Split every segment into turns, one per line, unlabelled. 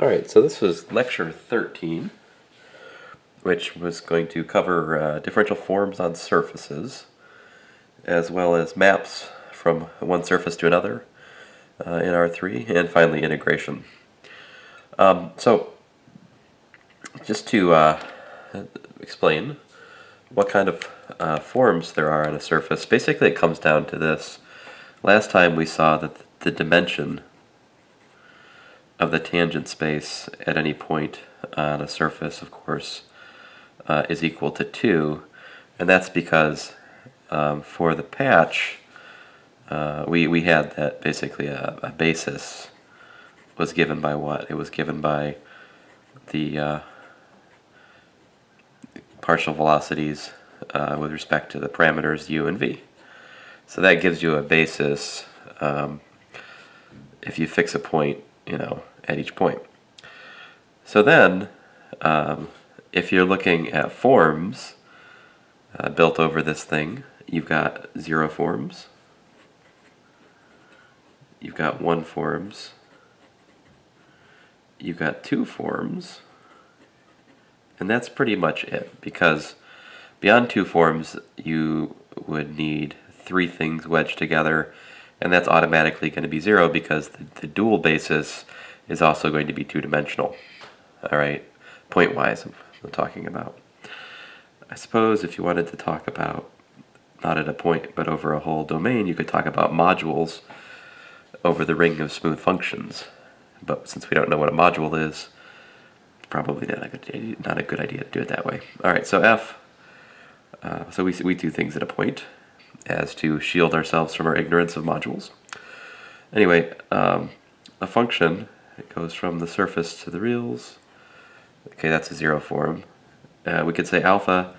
Alright, so this was lecture 13, which was going to cover differential forms on surfaces, as well as maps from one surface to another in R3, and finally integration. So, just to explain what kind of forms there are on a surface, basically it comes down to this. Last time we saw that the dimension of the tangent space at any point on a surface, of course, is equal to 2, and that's because for the patch we had that basically a basis was given by what? It was given by the partial velocities with respect to the parameters u and v. So that gives you a basis if you fix a point, at each point. So then, if you're looking at forms built over this thing, you've got 0 forms, you've got 1 forms, you've got 2 forms, and that's pretty much it, because beyond 2 forms you would need 3 things wedged together, and that's automatically going to be 0 because the dual basis is also going to be 2-dimensional. Alright, point-wise I'm talking about. I suppose if you wanted to talk about, not at a point, but over a whole domain, you could talk about modules over the ring of smooth functions. But since we don't know what a module is, probably not a good idea to do it that way. Alright, so f, so we do things at a point as to shield ourselves from our ignorance of modules. Anyway, a function, it goes from the surface to the reals. Okay, that's a 0 form. We could say alpha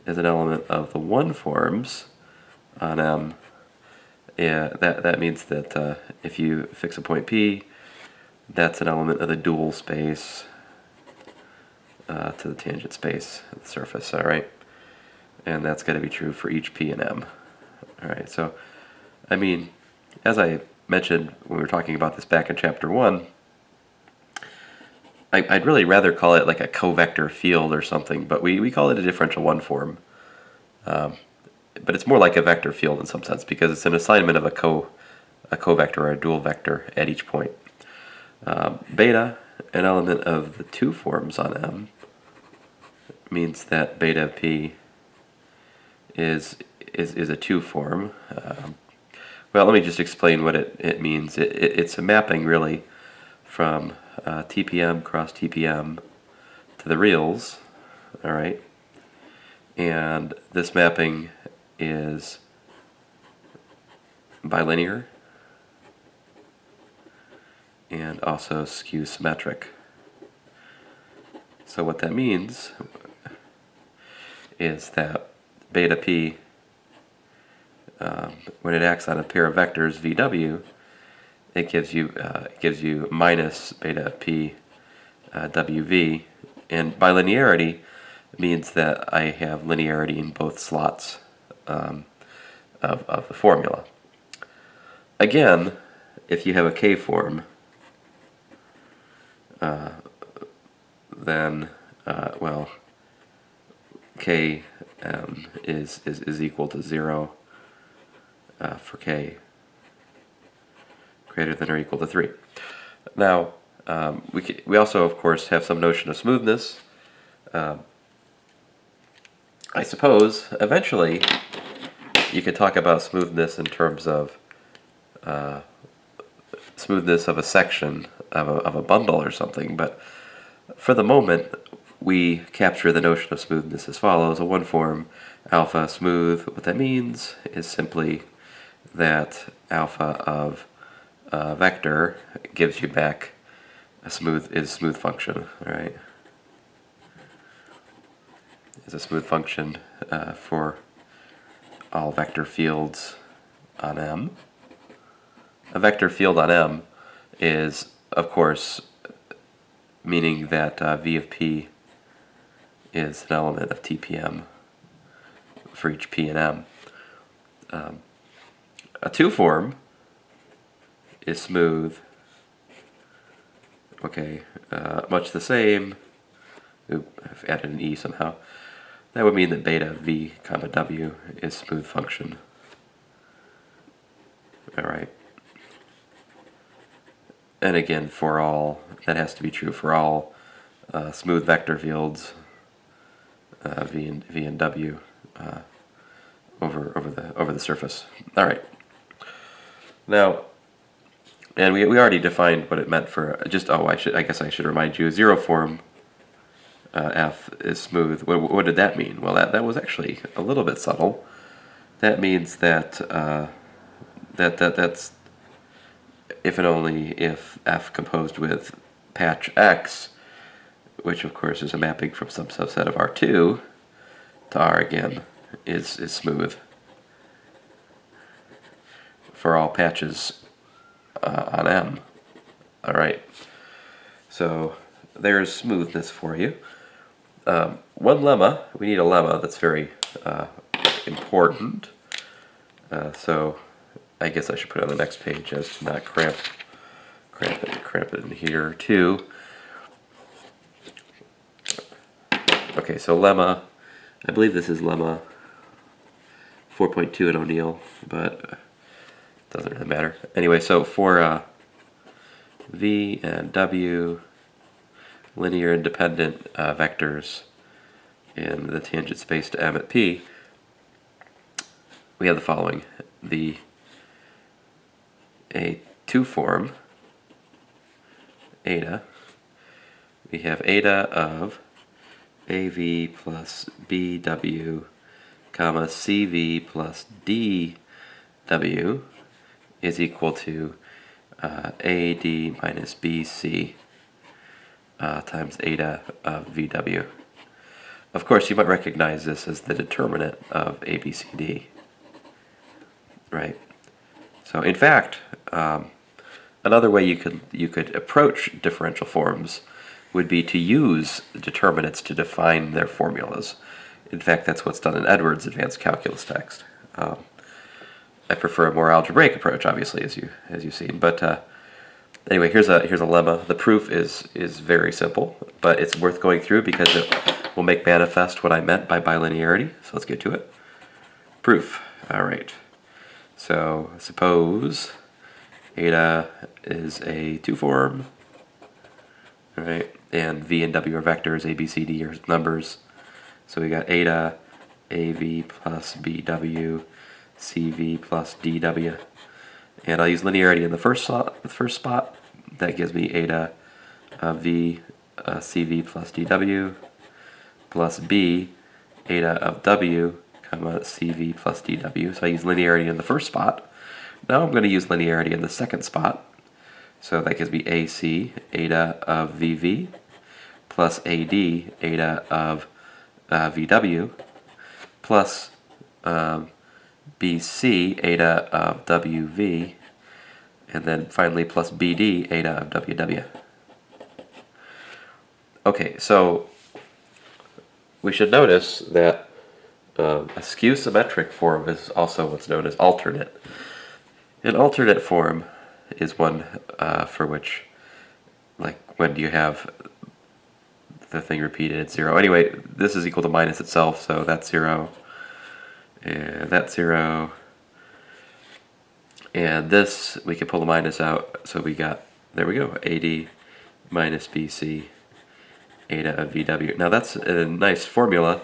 is an element of the 1 forms on M. Yeah, that means that if you fix a point P, that's an element of the dual space to the tangent space of the surface, alright? And that's got to be true for each P and M. Alright, so, I mean, as I mentioned when we were talking about this back in chapter 1, I'd really rather call it like a covector field or something, but we call it a differential 1 form. But it's more like a vector field in some sense because it's an assignment of a covector or a dual vector at each point. Beta, an element of the 2 forms on M, means that beta of P is a 2 form. Well, let me just explain what it means. It's a mapping really from TPM cross TPM to the reals, alright? And this mapping is bilinear and also skew symmetric. So what that means is that beta P, when it acts on a pair of vectors VW, it gives you minus beta P WV, and bilinearity means that I have linearity in both slots of the formula. Again, if you have a K form, then well, K is equal to 0 for K greater than or equal to 3. Now, we also, of course, have some notion of smoothness. I suppose, eventually, you could talk about smoothness in terms of smoothness of a section of a bundle or something, but for the moment, we capture the notion of smoothness as follows. A 1 form, alpha smooth, what that means is simply that alpha of vector gives you back a smooth function, right? Is a smooth function for all vector fields on M. A vector field on M is, of course, meaning that V of P is an element of TPM for each P and M. A 2 form is smooth Okay, much the same. Oop, I've added an E somehow. That would mean that beta v comma w is smooth function. Alright. And again, for all, that has to be true for all smooth vector fields, v and w over the surface. All right. Now, and we already defined what it meant for just I guess I should remind you, a zero form f is smooth. What did that mean? Well, that was actually a little bit subtle. That means that that's if and only if f composed with patch x, which of course is a mapping from some subset of R2 to R again, is smooth for all patches on M. All right, so there's smoothness for you. One lemma, we need a lemma that's very important. So I guess I should put it on the next page as to not cramp it in here too. Okay, so lemma, I believe this is lemma 4.2 in O'Neill, but it doesn't really matter. Anyway, so for v and w, linear independent vectors in the tangent space to M at P, we have the following. A two form, eta, we have eta of AV plus BW, comma CV plus DW is equal to AD minus BC times eta of VW. Of course, you might recognize this as the determinant of ABCD, right? So, in fact, another way you could approach differential forms would be to use the determinants to define their formulas. In fact, that's what's done in Edwards' advanced calculus text. I prefer a more algebraic approach, obviously, as you've seen. But anyway, here's a lemma. The proof is very simple, but it's worth going through because it will make manifest what I meant by bilinearity. So let's get to it. Proof. All right. So suppose eta is a two form, right? And v and w are vectors, a, b, c, d are numbers. So we got eta av plus bw, cv plus dw. And I'll use linearity in the first spot. That gives me eta v cv plus dw plus b eta of w comma cv plus dw. So I use linearity in the first spot. Now I'm going to use linearity in the second spot. So that gives me AC eta of VV plus AD eta of VW plus BC eta of WV, and then finally plus BD eta of WW. Okay, so we should notice that a skew symmetric form is also what's known as alternate. An alternate form is one for which, like, when you have the thing repeated, it's 0. Anyway, this is equal to minus itself, so that's 0, and that's 0. And this, we can pull the minus out, so we got, there we go, AD minus BC, eta of VW. Now that's a nice formula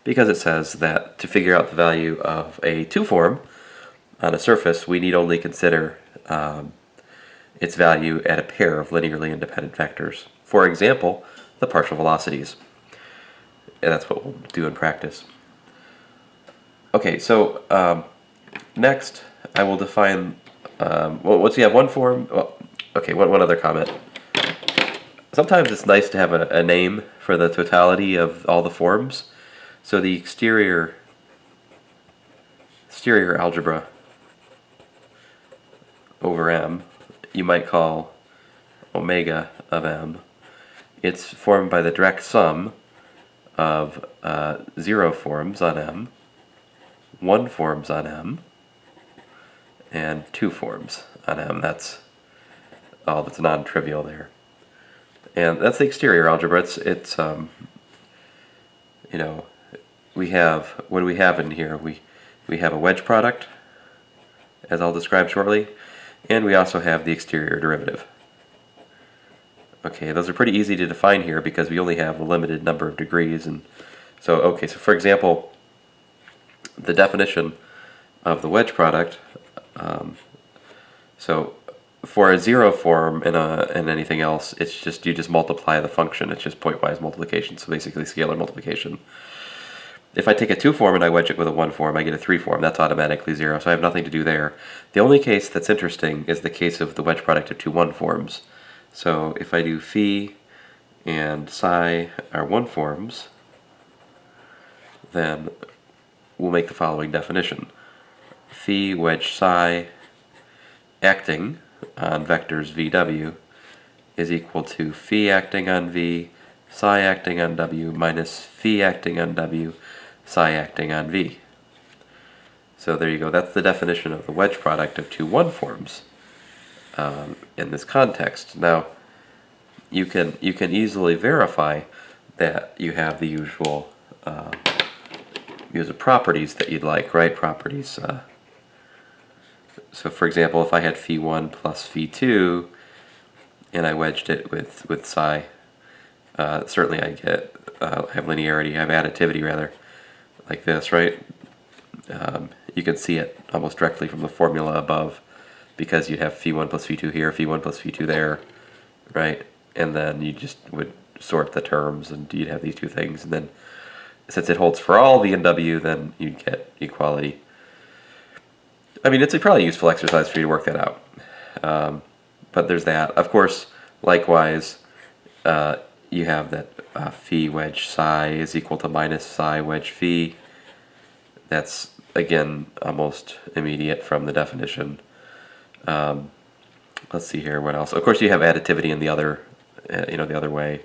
because it says that to figure out the value of a two form on a surface, we need only consider its value at a pair of linearly independent vectors. For example, the partial velocities. And that's what we'll do in practice. Okay, so next I will define, once you have one form, well, okay, one other comment. Sometimes it's nice to have a name for the totality of all the forms. So the exterior algebra over M, you might call omega of M. It's formed by the direct sum of 0 forms on M, 1 forms on M, and 2 forms on M. That's all that's non-trivial there. And that's the exterior algebra. It's you know, we have, what do we have in here? We have a wedge product, as I'll describe shortly, and we also have the exterior derivative. Okay, those are pretty easy to define here because we only have a limited number of degrees. And so, okay, so for example, the definition of the wedge product, so for a zero form and anything else, it's just, you just multiply the function. It's just pointwise multiplication, so basically scalar multiplication. If I take a 2 form and I wedge it with a 1 form, I get a 3 form. That's automatically 0, so I have nothing to do there. The only case that's interesting is the case of the wedge product of two 1 forms. So if I do phi and psi are 1 forms, then we'll make the following definition. Phi wedge psi acting on vectors VW is equal to phi acting on V, psi acting on W, minus phi acting on W, psi acting on V. So there you go. That's the definition of the wedge product of two 1 forms in this context. Now, you can easily verify that you have the usual properties that you'd like, right? Properties. So for example, if I had phi 1 plus phi 2 and I wedged it with psi, certainly I have linearity, I have additivity rather, like this, right? You can see it almost directly from the formula above, because you'd have phi 1 plus phi 2 here, phi 1 plus phi 2 there, right? And then you just would sort the terms and you'd have these two things, and then since it holds for all V and W, then you'd get equality. I mean, it's a probably useful exercise for you to work that out. But there's that. Of course, likewise, you have that phi wedge psi is equal to minus psi wedge phi. That's, again, almost immediate from the definition. Let's see here, what else? Of course, you have additivity in the other, the other way.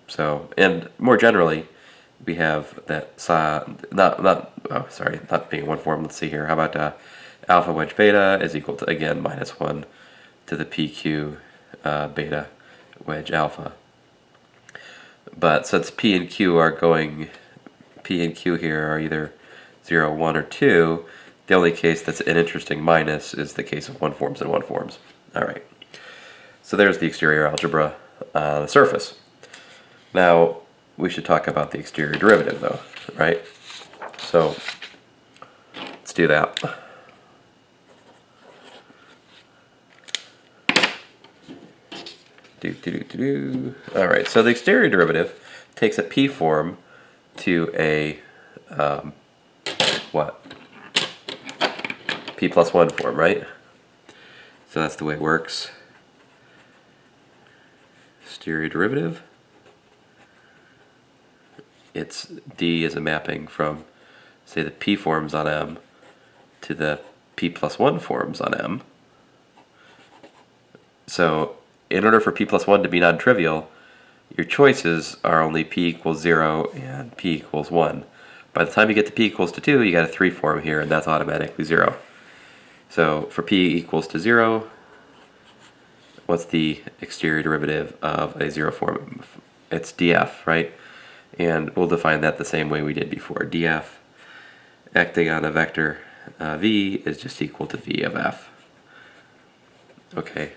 So, and more generally, we have that psi, not being 1 form. Let's see here. How about alpha wedge beta is equal to, again, minus 1 to the PQ beta wedge alpha. But since P and Q here are either 0, 1, or 2, the only case that's an interesting minus is the case of 1 forms and 1 forms. All right. So there's the exterior algebra on the surface. Now, we should talk about the exterior derivative, though, right? So let's do that. All right, so the exterior derivative takes a P form to a, P plus 1 form, right? So that's the way it works. Exterior derivative. It's D is a mapping from, say, the P forms on M to the P plus 1 forms on M. So in order for P plus 1 to be non-trivial, your choices are only P equals 0 and P equals 1. By the time you get to P equals to 2, you got a 3 form here, and that's automatically 0. So for P equals to 0, what's the exterior derivative of a 0 form? It's df, right? And we'll define that the same way we did before. df acting on a vector v is just equal to v of f. Okay,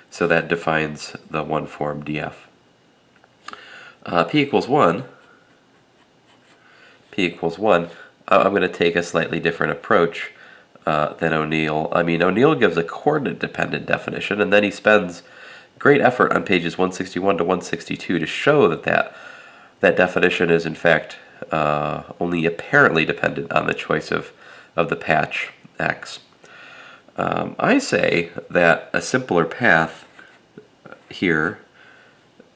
so that defines the 1 form df. P equals 1. I'm going to take a slightly different approach than O'Neill. I mean, O'Neill gives a coordinate-dependent definition, and then he spends great effort on pages 161 to 162 to show that definition is in fact only apparently dependent on the choice of the patch x. I say that a simpler path here,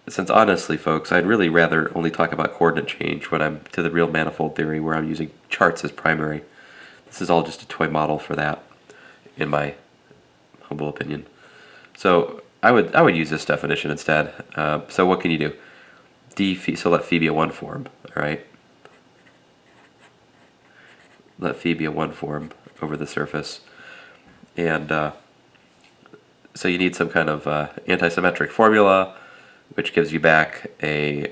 since honestly, folks, I'd really rather only talk about coordinate change when I'm to the real manifold theory where I'm using charts as primary. This is all just a toy model for that, in my humble opinion. So I would use this definition instead. So what can you do? D phi, so let phi be a 1 form, all right? Let phi be a 1 form over the surface. And so So you need some kind of antisymmetric formula, which gives you back a,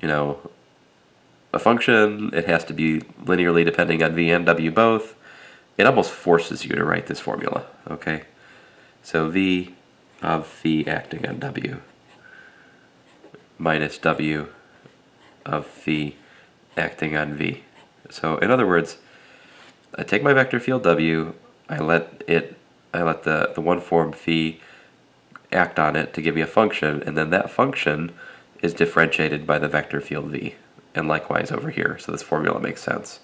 a function. It has to be linearly depending on v and w both. It almost forces you to write this formula, okay? So v of phi acting on w minus w of phi acting on v. So in other words, I take my vector field w, I let the one form phi act on it to give me a function, and then that function is differentiated by the vector field v, and likewise over here. So this formula makes sense.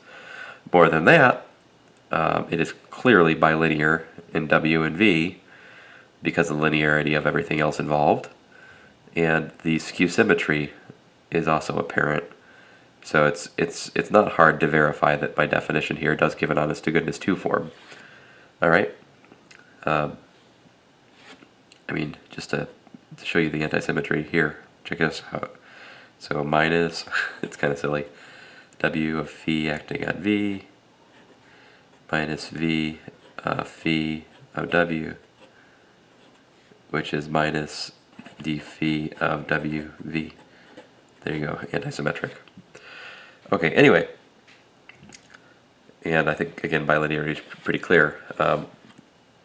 More than that, it is clearly bilinear in w and v because of the linearity of everything else involved, and the skew symmetry is also apparent. So it's not hard to verify that by definition here it does give an honest to goodness 2 form. All right. Just to show you the antisymmetry here, check this out. So minus, it's kind of silly, w of phi acting on v minus v of phi of w, which is minus d phi of w v. There you go, antisymmetric. Okay, anyway, and I think, again, bilinearity is pretty clear.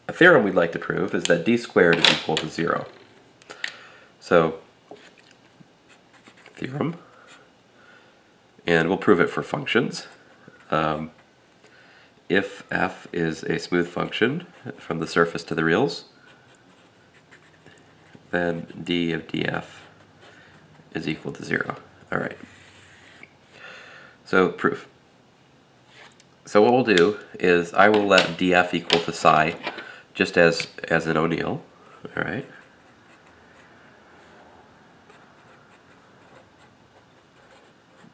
A theorem we'd like to prove is that d squared is equal to 0. So, theorem, and we'll prove it for functions. If f is a smooth function from the surface to the reals, then d of df is equal to 0. All right. So, proof. So what we'll do is I will let df equal to psi just as an O'Neill. All right.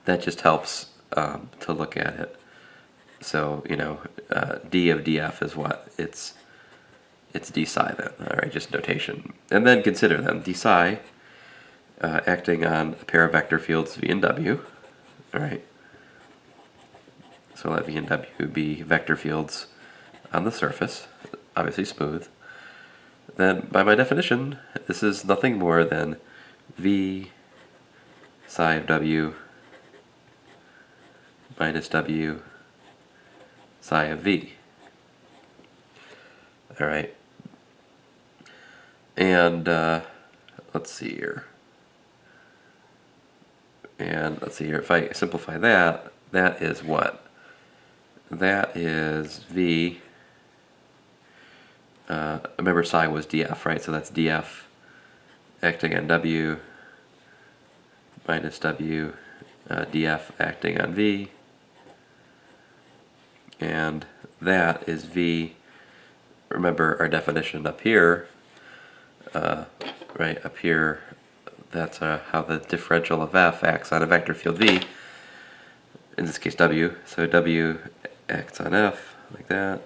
That just helps to look at it. So, d of df is what? It's d psi then. All right, just notation. And then consider them. D psi acting on a pair of vector fields v and w. All right. So let v and w be vector fields on the surface, obviously smooth. Then, by my definition, this is nothing more than v psi of w minus w psi of v. All right. And let's see here. If I simplify that, that is what? That is v, remember psi was df, right? So that's df acting on w minus w df acting on v, and that is v, remember our definition up here, right up here, that's how the differential of f acts on a vector field v, in this case w, so w acts on f like that,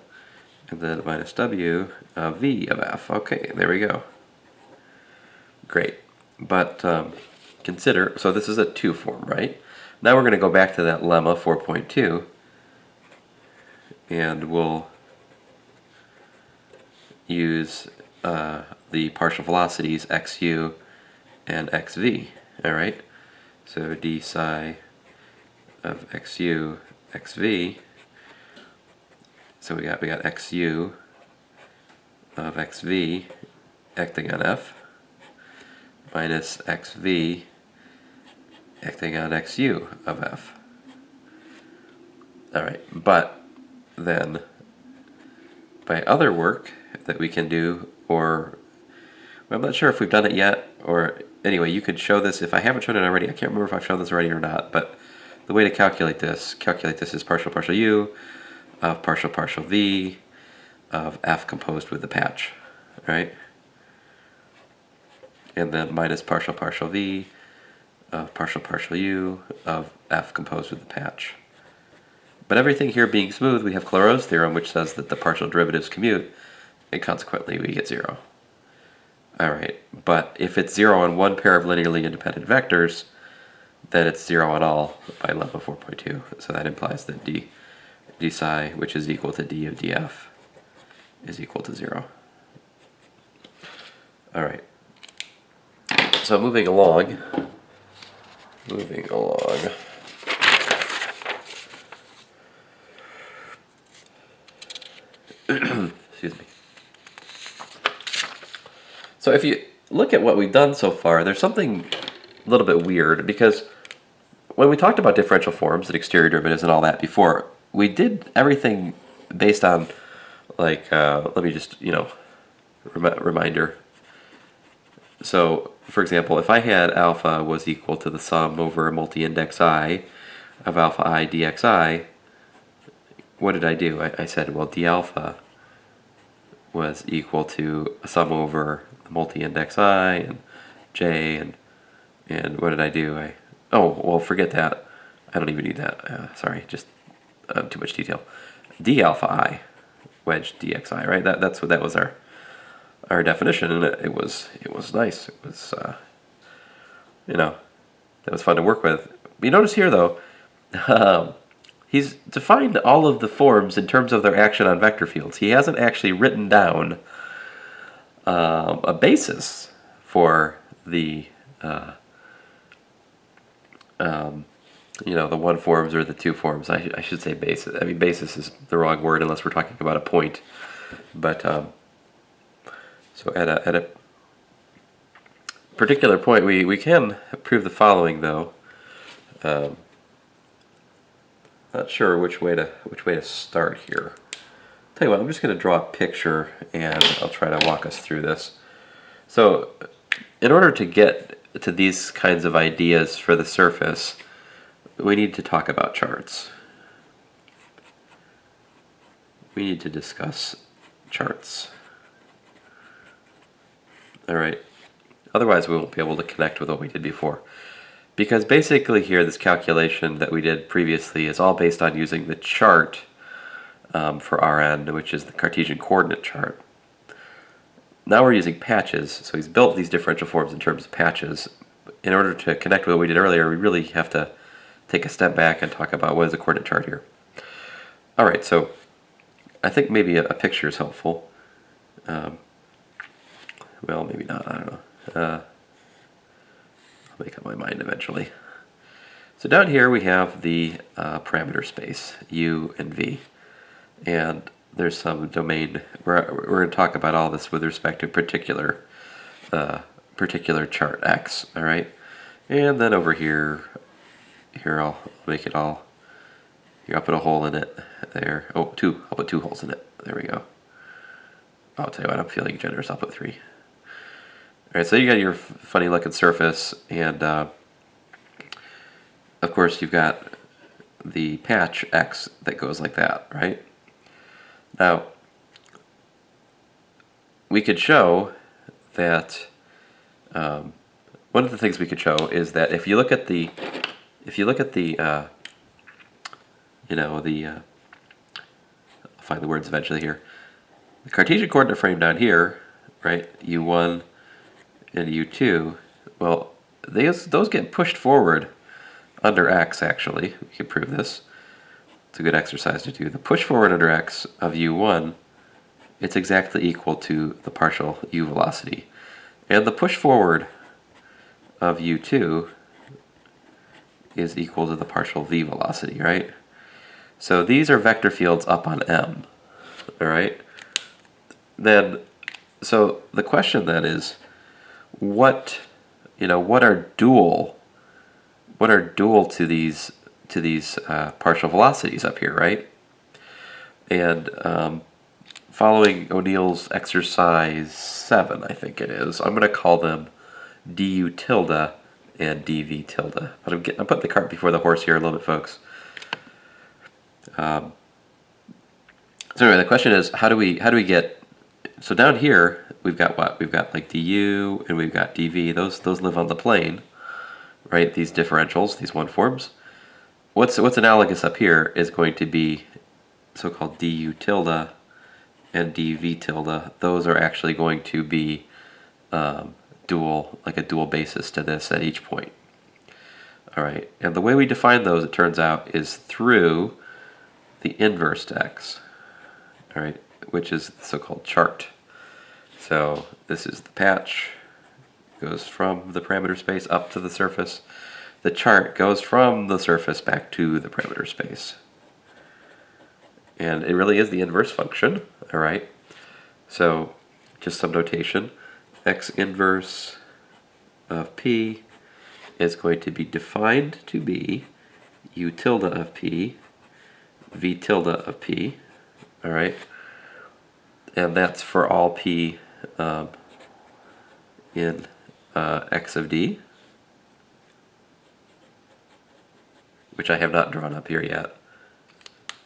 and then minus w of v of f. Okay, there we go. Great. But consider, so this is a 2 form, right? Now we're going to go back to that lemma 4.2, and we'll use the partial velocities xu and xv. All right. So d psi of xu xv. So we got xu of xv acting on f minus xv acting on xu of f. All right, but then by other work that we can do, or I'm not sure if we've done it yet, or anyway, you could show this. If I haven't shown it already, I can't remember if I've shown this already or not, but the way to calculate this is partial u of partial v of f composed with the patch, right? And then minus partial v of partial u of f composed with the patch. But everything here being smooth, we have Clairaut's theorem, which says that the partial derivatives commute, and consequently we get 0. All right, but if it's 0 on one pair of linearly independent vectors, then it's 0 on all by lemma 4.2. So that implies that d psi, which is equal to d of df, is equal to 0. All right. So moving along. Excuse me. So if you look at what we've done so far, there's something a little bit weird, because when we talked about differential forms and exterior derivatives and all that before, we did everything based on, like, let me just, reminder. So, for example, if I had alpha was equal to the sum over a multi-index I of alpha I dxi, what did I do? I said, well, d alpha was equal to a sum over the multi-index I and j, and what did I do? Oh, well, forget that. I don't even need that. Sorry, just too much detail. D alpha I wedge dxi, right? That was our definition, and it was nice. It was that was fun to work with. But you notice here though, he's defined all of the forms in terms of their action on vector fields. He hasn't actually written down a basis for the the one forms or the two forms. I should say basis. I mean, basis is the wrong word unless we're talking about a point. But so at a particular point, we can prove the following, though. Not sure which way to start here. Tell you what, I'm just going to draw a picture and I'll try to walk us through this. So, in order to get to these kinds of ideas for the surface, we need to talk about charts. We need to discuss charts. All right. Otherwise, we won't be able to connect with what we did before. Because basically here, this calculation that we did previously is all based on using the chart for Rn, which is the Cartesian coordinate chart. Now we're using patches, so he's built these differential forms in terms of patches. In order to connect with what we did earlier, we really have to take a step back and talk about what is the coordinate chart here. All right, so I think maybe a picture is helpful. Well, maybe not, I don't know. I'll make up my mind eventually. So down here we have the parameter space, u and v. And there's some domain. We're going to talk about all this with respect to particular chart x, all right? And then over here I'll make it all, here I'll put a hole in it, there. Oh, I'll put 2 holes in it. There we go. I'll tell you what, I'm feeling generous, I'll put 3. All right, so you got your funny looking surface, and of course you've got the patch x that goes like that, right? Now, we could show that one of the things we could show is that if you look at the I'll find the words eventually here. The Cartesian coordinate frame down here, right? U1 and U2. Well, those get pushed forward under x. Actually, we can prove this. It's a good exercise to do. The push forward under x of U1, it's exactly equal to the partial u velocity, and the push forward of U2 is equal to the partial v velocity, right? So these are vector fields up on M, all right? Then, so the question then is, what are dual to these partial velocities up here, right? And following O'Neill's exercise 7, I think it is, I'm going to call them du tilde and dv tilde. But I'm putting the cart before the horse here a little bit, folks. So anyway, the question is, how do we get? So down here we've got what? We've got like du and we've got dv. Those live on the plane, right? These differentials, these one forms. What's analogous up here is going to be so-called du tilde and dv tilde. Those are actually going to be dual, like a dual basis to this at each point. All right, and the way we define those, it turns out, is through the inverse to x. All right, which is the so-called chart. So this is the patch, goes from the parameter space up to the surface. The chart goes from the surface back to the parameter space. And it really is the inverse function, all right? So just some notation. X inverse of P is going to be defined to be U tilde of P, V tilde of P, all right? And that's for all P in X of D, which I have not drawn up here yet.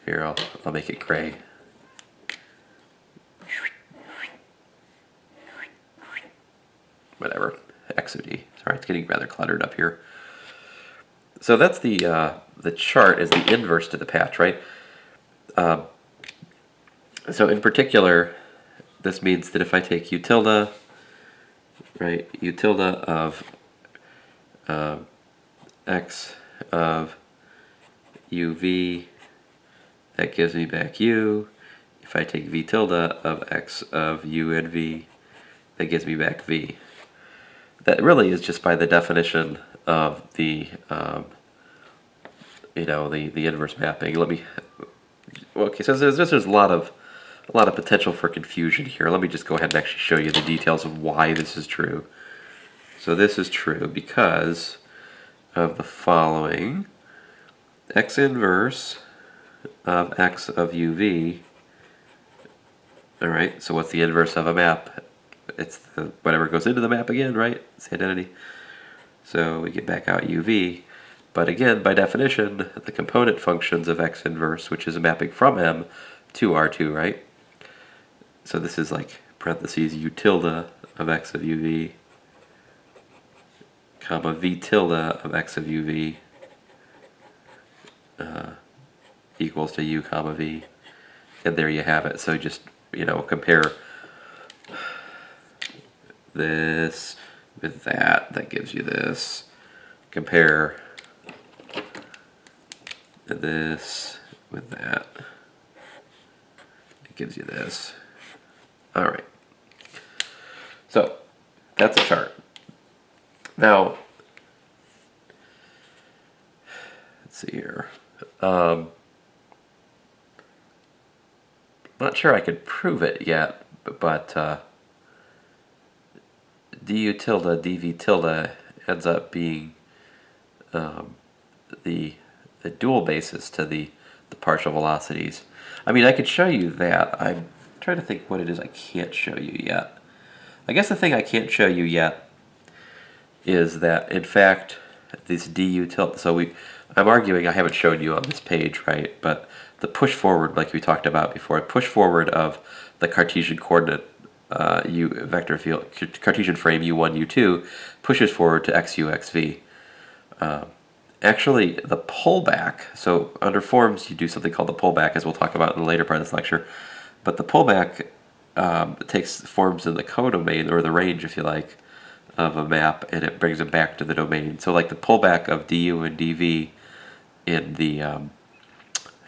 Here, I'll make it gray. Whatever, X of D. Sorry, it's getting rather cluttered up here. So that's the chart is the inverse to the patch, right? So in particular, this means that if I take U tilde, right, U tilde of X of UV, that gives me back U. If I take V tilde of X of U and V, that gives me back V. That really is just by the definition of the, the inverse mapping. Okay, so there's a lot of potential for confusion here. Let me just go ahead and actually show you the details of why this is true. So this is true because of the following. X inverse of X of UV. All right, so what's the inverse of a map? It's whatever goes into the map again, right? It's the identity. So we get back out UV. But again, by definition, the component functions of X inverse, which is a mapping from M to R2, right? So this is like parentheses U tilde of X of UV, comma V tilde of X of UV equals to U comma V. And there you have it. So just, compare this with that. That gives you this. Compare this with that. It gives you this. All right. So that's a chart. Now, let's see here. Not sure I could prove it yet, but du tilde dv tilde ends up being the dual basis to the partial velocities. I mean, I could show you that. I'm trying to think what it is I can't show you yet. I guess the thing I can't show you yet is that, in fact, this du tilde, I'm arguing, I haven't shown you on this page, right, but the push forward, like we talked about before, push forward of the Cartesian coordinate vector field, Cartesian frame u1, u2, pushes forward to xu, xv. Actually, the pullback, so under forms you do something called the pullback, as we'll talk about in the later part of this lecture, but the pullback takes forms in the codomain, or the range, if you like, of a map, and it brings it back to the domain. So like the pullback of du and dv in the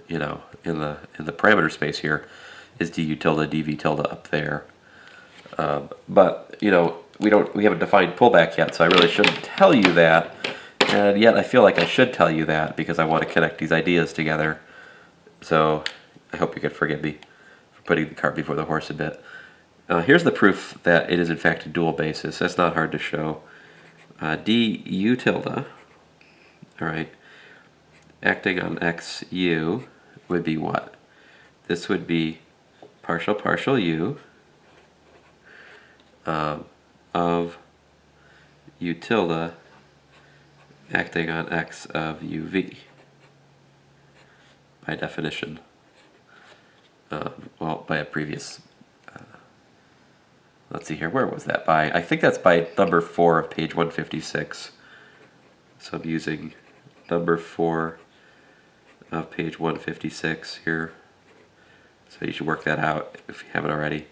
in the parameter space here is du tilde dv tilde up there. But we haven't defined pullback yet, so I really shouldn't tell you that. And yet I feel like I should tell you that because I want to connect these ideas together. So I hope you can forgive me for putting the cart before the horse a bit. Here's the proof that it is in fact a dual basis. That's not hard to show. Du tilde, all right, acting on xu would be what? This would be partial u of u tilde acting on x of uv, by definition. Well, by a previous, let's see here, where was that by? I think that's by number 4 of page 156. So I'm using number 4 of page 156 here. So you should work that out if you haven't already.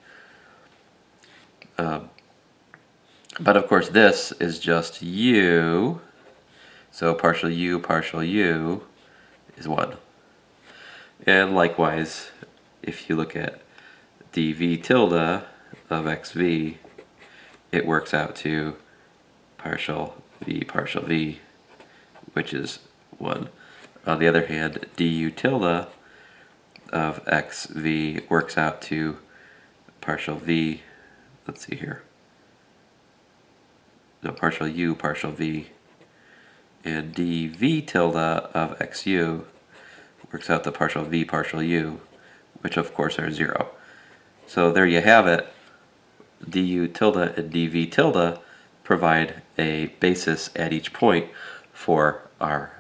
But of course this is just u, so partial u is 1. And likewise, if you look at dv tilde of xv, it works out to partial v, which is 1. On the other hand, du tilde of xv works out to partial v, let's see here, no, partial u, partial v, and dv tilde of xu works out to partial v, partial u, which of course are 0. So there you have it. Du tilde and dv tilde provide a basis at each point for our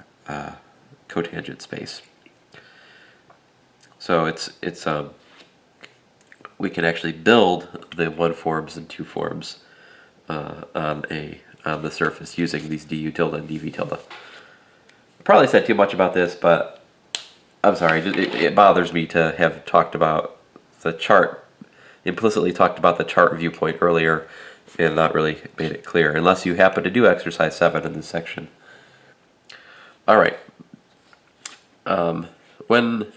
cotangent space. So we can actually build the 1 forms and 2 forms on the surface using these du tilde and dv tilde. I probably said too much about this, but I'm sorry. It bothers me to have talked about the chart, implicitly talked about the chart viewpoint earlier, and not really made it clear, unless you happen to do exercise 7 in this section. All right. When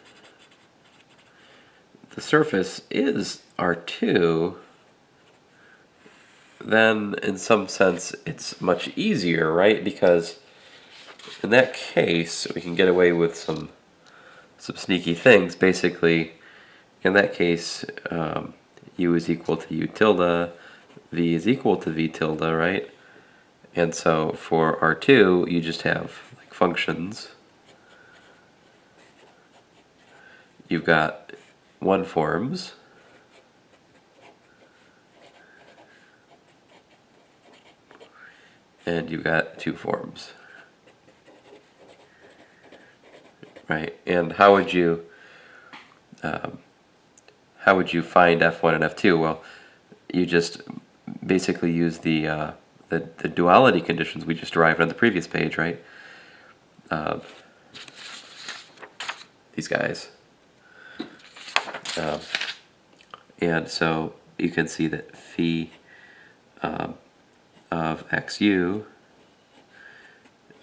the surface is R2, then in some sense it's much easier, right? Because in that case we can get away with some sneaky things. Basically, in that case, u is equal to u tilde, v is equal to v tilde, right? And so for R2, you just have like functions. You've got 1 forms, and you've got 2 forms, right? And how would you find f1 and f2? Well, you just basically use the duality conditions we just derived on the previous page, right? These guys. And so you can see that phi of xu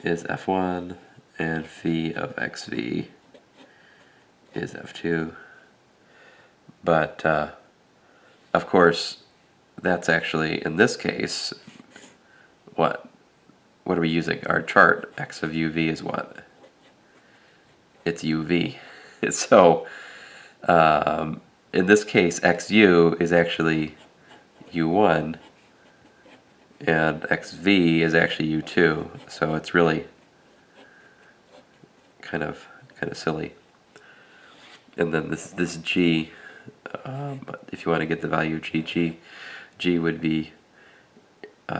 is f1 and phi of xv is f2. But of course, that's actually, in this case, what are we using? Our chart, x of uv is what? It's uv. So in this case, xu is actually u1, and xv is actually u2. So it's really kind of silly. And then this g, if you want to get the value of g would be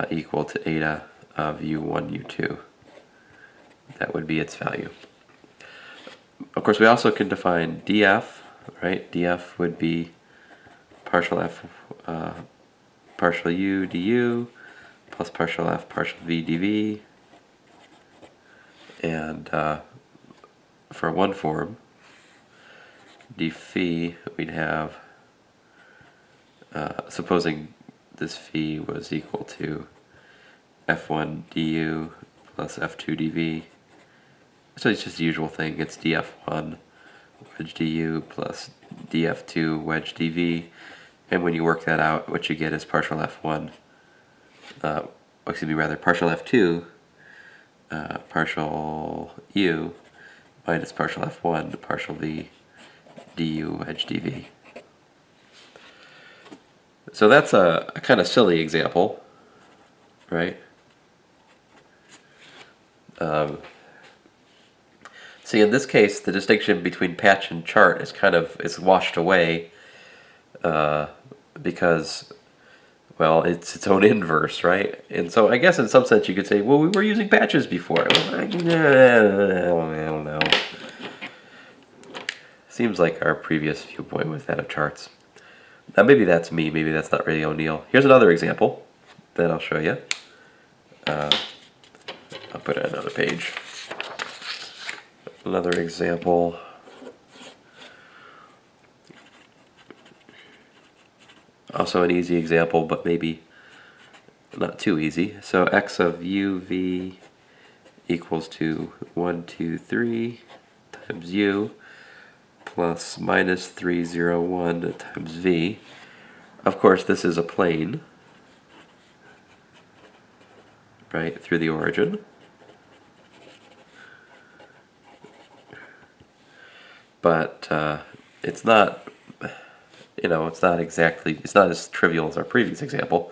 equal to eta of u1, u2. That would be its value. Of course, we also can define df, right? df would be partial f, partial u du, plus partial f, partial v dv. And for 1 form, d phi, we'd have, supposing this phi was equal to f1 du plus f2 dv. So it's just the usual thing. It's df1 wedge du plus df2 wedge dv. And when you work that out, what you get is partial f1, partial f2, partial u minus partial f1 partial v du wedge dv. So that's a kind of silly example, right? See, in this case, the distinction between patch and chart is washed away because, well, it's its own inverse, right? And so I guess in some sense you could say, well, we were using patches before. I don't know. Seems like our previous viewpoint was that of charts. Now maybe that's me, maybe that's not really O'Neill. Here's another example that I'll show you. I'll put it on another page. Another example. Also an easy example, but maybe not too easy. So x of uv equals to 1, 2, 3 times u plus minus 3, 0, 1 times v. Of course, this is a plane, right, through the origin. But it's not, it's not exactly, it's not as trivial as our previous example.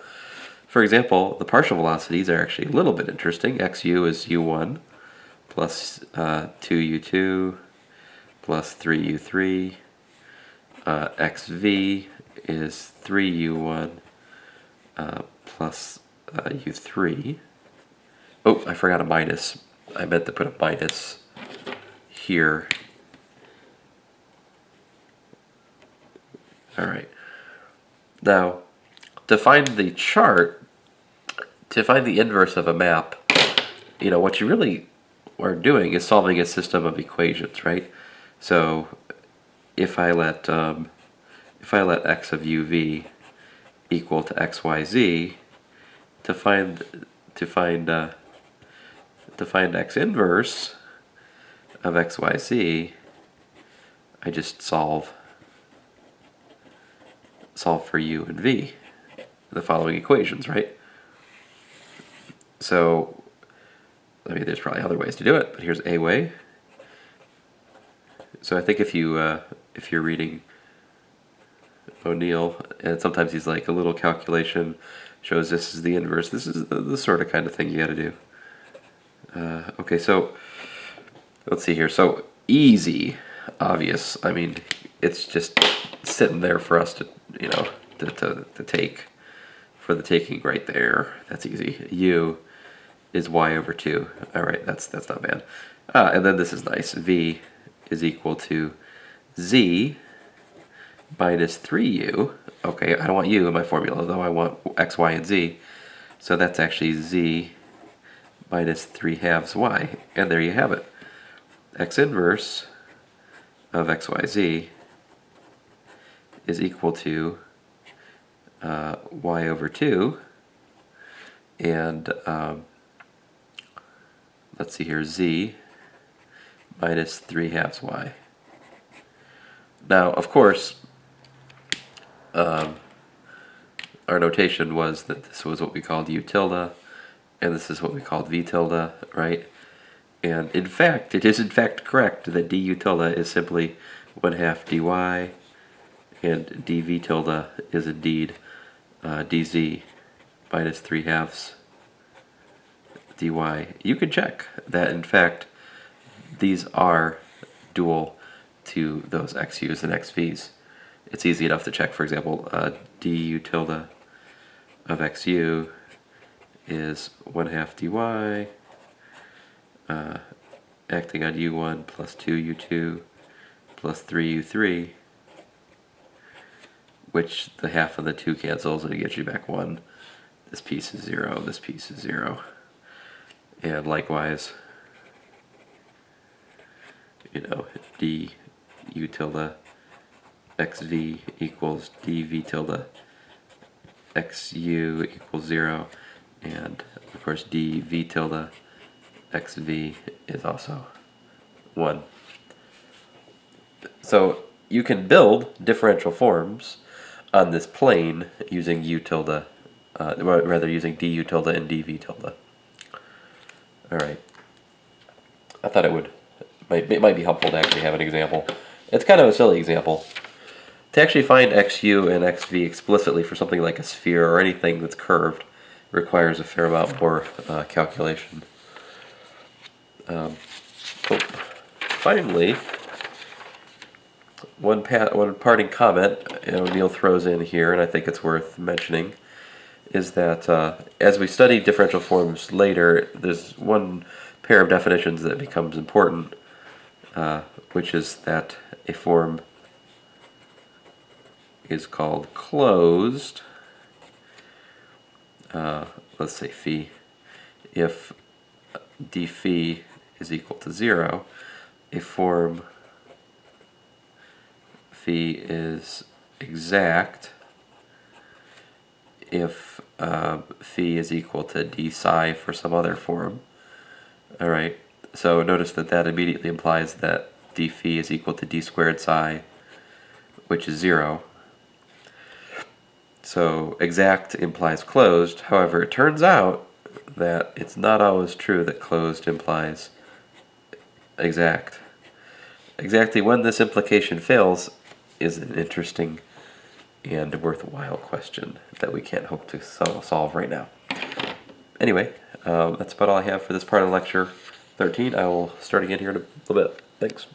For example, the partial velocities are actually a little bit interesting. xu is u1 plus 2u2 plus 3u3. Xv is 3u1 plus u3. Oh, I forgot a minus. I meant to put a minus here. All right. Now, to find the chart, to find the inverse of a map, what you really are doing is solving a system of equations, right? So, if I let x of uv equal to xyz, to find x inverse of xyz, I just solve for u and v, the following equations, right? So, there's probably other ways to do it, but here's a way. So I think if you're reading O'Neill, and sometimes he's like a little calculation shows this is the inverse. This is the sort of kind of thing you got to do. Okay, so let's see here. So easy, obvious. It's just sitting there for us to to take, for the taking right there. That's easy. U is y over 2. All right, that's not bad. And then this is nice. V is equal to z minus 3u. Okay, I don't want u in my formula, though I want x, y, and z. So that's actually z minus 3 halves y. And there you have it. X inverse of xyz is equal to y over 2. And let's see here, z minus 3 halves y. Now, of course, our notation was that this was what we called u tilde, and this is what we called v tilde, right? And in fact, it is in fact correct that du tilde is simply 1/2 dy, and dv tilde is indeed dz minus 3 halves dy. You can check that, in fact, these are dual to those xu's and xv's. It's easy enough to check. For example, du tilde of xu is 1/2 dy, acting on u1 plus 2u2 plus 3u3, which the half of the 2 cancels and it gets you back 1. This piece is 0, this piece is 0. And likewise, du tilde xv equals dv tilde xu equals 0, and of course dv tilde xv is also 1. So you can build differential forms on this plane using u tilde, rather using du tilde and dv tilde. Alright. I thought it might be helpful to actually have an example. It's kind of a silly example. To actually find xu and xv explicitly for something like a sphere or anything that's curved requires a fair amount more calculation. Finally, one parting comment Neil throws in here, and I think it's worth mentioning, is that as we study differential forms later, there's one pair of definitions that becomes important, which is that a form is called closed. Let's say phi. If d phi is equal to 0, a form phi is exact if phi is equal to d psi for some other form. Alright, so notice that immediately implies that d phi is equal to d squared psi, which is 0. So exact implies closed. However, it turns out that it's not always true that closed implies exact. Exactly when this implication fails is an interesting and worthwhile question that we can't hope to solve right now. Anyway, that's about all I have for this part of lecture 13. I will start again here in a little bit. Thanks.